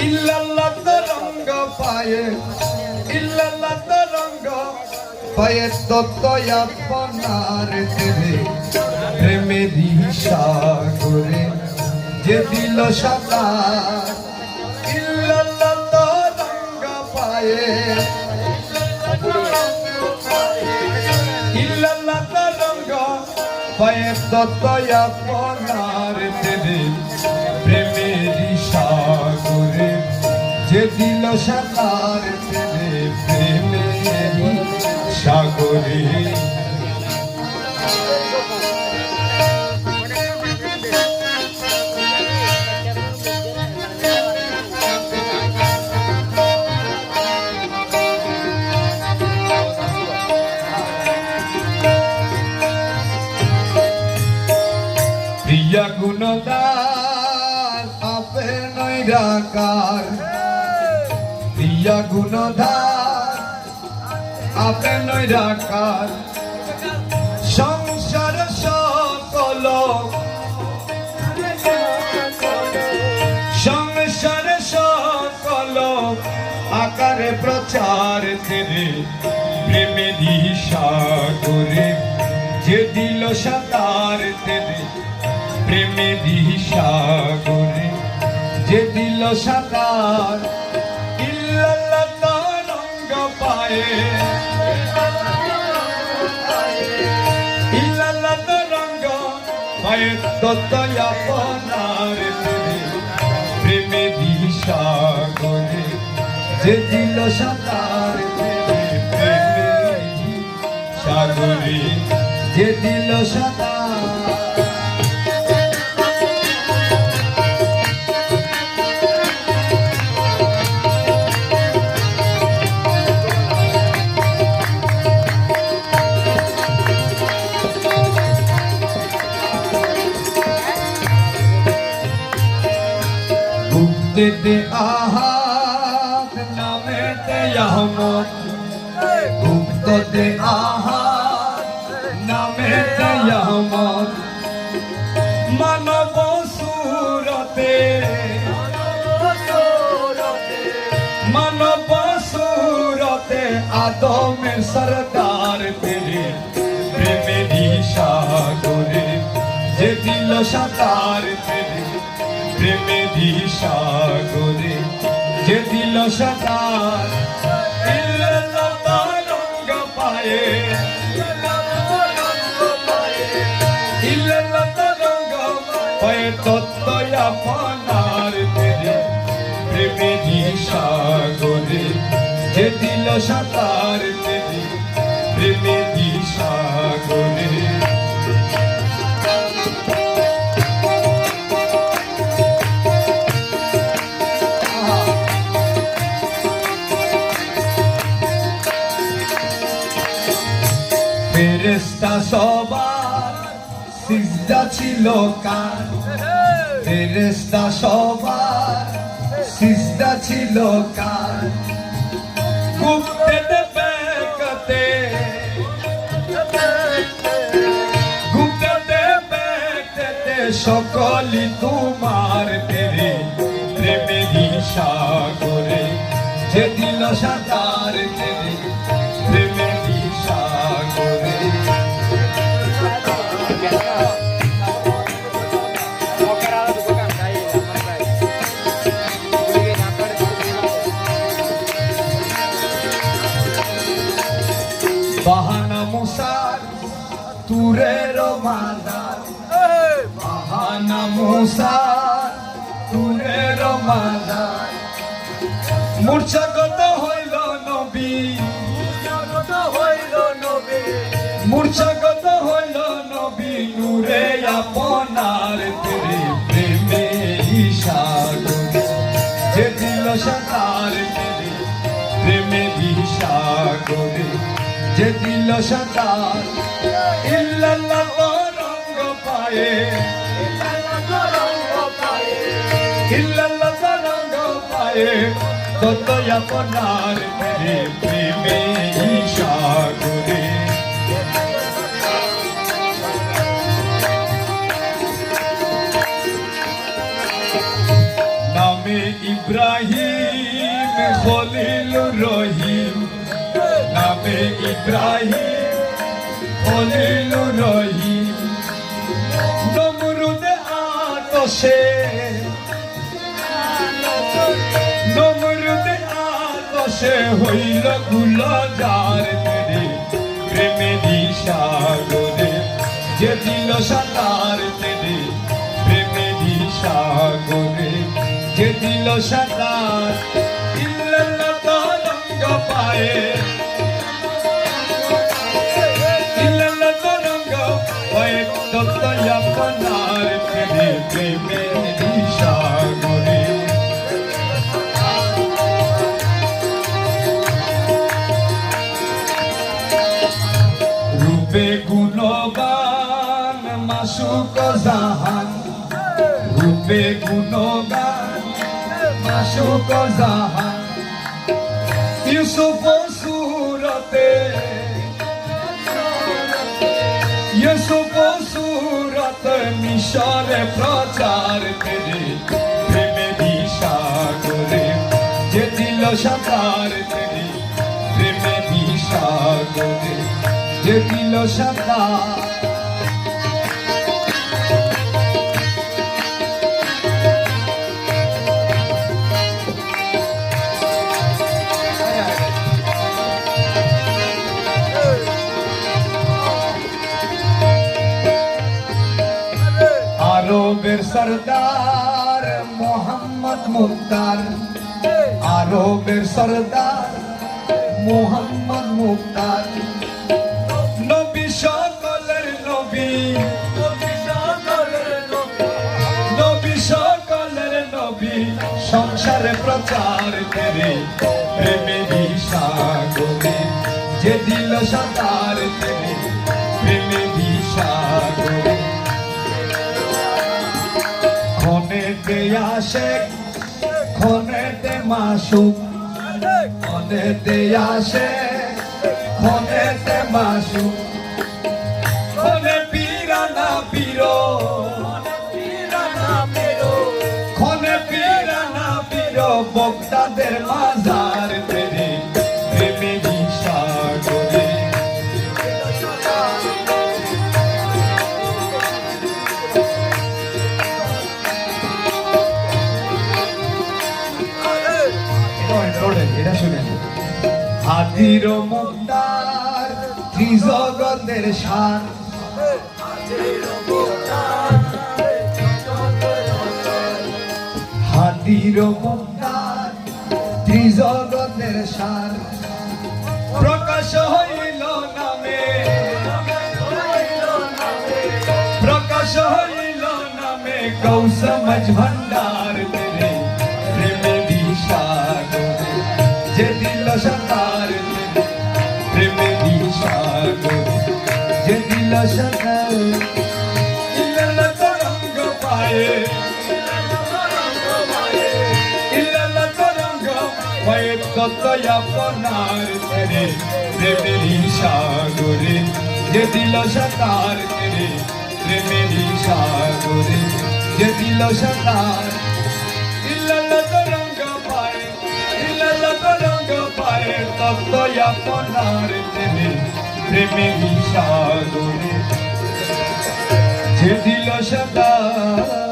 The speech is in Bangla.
ইল্লাল্লাহ তরঙ্গ পায়ে ইল্লাল্লাহ তরঙ্গ পায়ে তত্ত্ব আপনার দেবে প্রেমেরই সাগরে যে দিল সাঁতার ইল্লাল্লাহ তরঙ্গ পায়ে ইল্লাল্লাহ তরঙ্গ পায়ে তত্ত্ব আপনার দেবে প্রেমেরই সাগরে যে দিল সাঁতার দেবে প্রেমেরই সাগরে প্রিয়া গুণদার আপে নৈরাকার প্রিয়া গুণদার আপে নৈরাকার সংসার সকল সংসার সকল আকারে প্রচার করে প্রেমেরই সাগরে যে দিল সাঁতার দেবে প্রেমেরই সাগরে যে দিল সাঁতার ইল্লাল্লাহ তরঙ্গ পায়ে ইল্লাল্লাহ তরঙ্গ পায়ে তত্ত্ব আপনার দেবে প্রেমেরই সাগরে যে দিল সাঁতার দেবে প্রেমেরই সাগরে যে দিল সাঁতার दे आहात नामे ते यहमत गुप्त दे आहात नामे ते यहमत मानव सूरते मानव सूरते आदम सरदार तेरे प्रेमेरई सागरे जे दिल साँतार तेरे প্রেমেরই সাগরে যে দিল সাঁতার ইল্লাল্লাহ তরঙ্গ পায়ে ইল্লাল্লাহ তরঙ্গ পায়ে তত্ত্ব আপনার দেবে প্রেমেরই সাগরে যে দিল সাঁতার দেবে প্রেমেরই সাগরে ফেরেশতা সবার সিজদা ছিল কার ফেরেশতা সবার সিজদা ছিল কার গুপ্তে বেকতে গুপ্তে বেকতে সকলি তোমার তেরে প্রেমেরই সাগরে যে দিল সাঁতার তেরে প্রেমেরই সাগরে বাহানা মুসার তুরের মাদার বাহানা মুসার তুরের মাদার মূর্ছাগত হইল নবী মূর্ছাগত হইল নবী নূরে আপনার তেরে প্রেমেরই সাগরে যে দিল সাঁতার তেরে প্রেমেরই সাগরে যে দিল সাঁতার ইল্লাল্লাহ তরঙ্গ পায়ে ইল্লাল্লাহ তরঙ্গ পায়ে তত আপনার তেরে প্রেমেরই সাগরে নামে ইব্রাহিম ইব্রাহিম খলিলুর রহিম নামে ইব্রাহিম খলিলুর রহিম নমরুদে আতশে হইল গুলজার তেরে প্রেমেরই সাগরে যে দিল সাঁতার তেরে প্রেমেরই সাগরে যে দিল সাঁতার ইল্লাল্লাহ তরঙ্গ পায়ে ইল্লাল্লাহ তরঙ্গ পায়ে তত আপনার তেরে প্রেমেরই সাগরে গুণগান মাসুক জাহান রূপে গুণগান মাসুক জাহান ইউসুফ সুরতে মিশরে প্রচার করে প্রেমে সাগরে যে দিল সাঁতার করে প্রেমে সাগরে যে দিল সাঁতার আরবের সরদার মোহাম্মদ মুক্তার আরবের সরদার মোহাম্মদ মুক্তার নবী সকলের নবী নবী সকলের নবী সংসারে প্রচার করে প্রেমেরই সাগরে যে দিল সাঁতার করে প্রেমেরই সাগরে খনেতে আশেক খনেতে মাসুক খনেতে আশেক খনেতে মাসুক খনে পিরানা পিরো খনে পিরানা পিরো বক্তাদের মাজার তেরে প্রেমেরই সাগরে এটা শুনেন হাদির মুক্তার ত্রিজগতের শান হাদির মুক্তার ত্রিজগতের শান প্রকাশ হইল নামে প্রকাশ হইল নামে কৌসমজ ভণ্ডার তেরে প্রেমেরই সাগরে যে দিল সাঁতার প্রেমেরই সাগরে যে দিল সাঁতার ইল্লাল্লাহ তরঙ্গ পায়ে ইল্লাল্লাহ তরঙ্গ পায়ে তত আপনার তেরে প্রেমেরই সাগরে যে দিল সাঁতার তেরে প্রেমেরই সাগরে যে দিল সাঁতার ইল্লাল্লাহ তরঙ্গ পায়ে ইল্লাল্লাহ তরঙ্গ পায়ে তত আপনার তেরে প্রেমেরই সাগরে যে দিল সাঁতার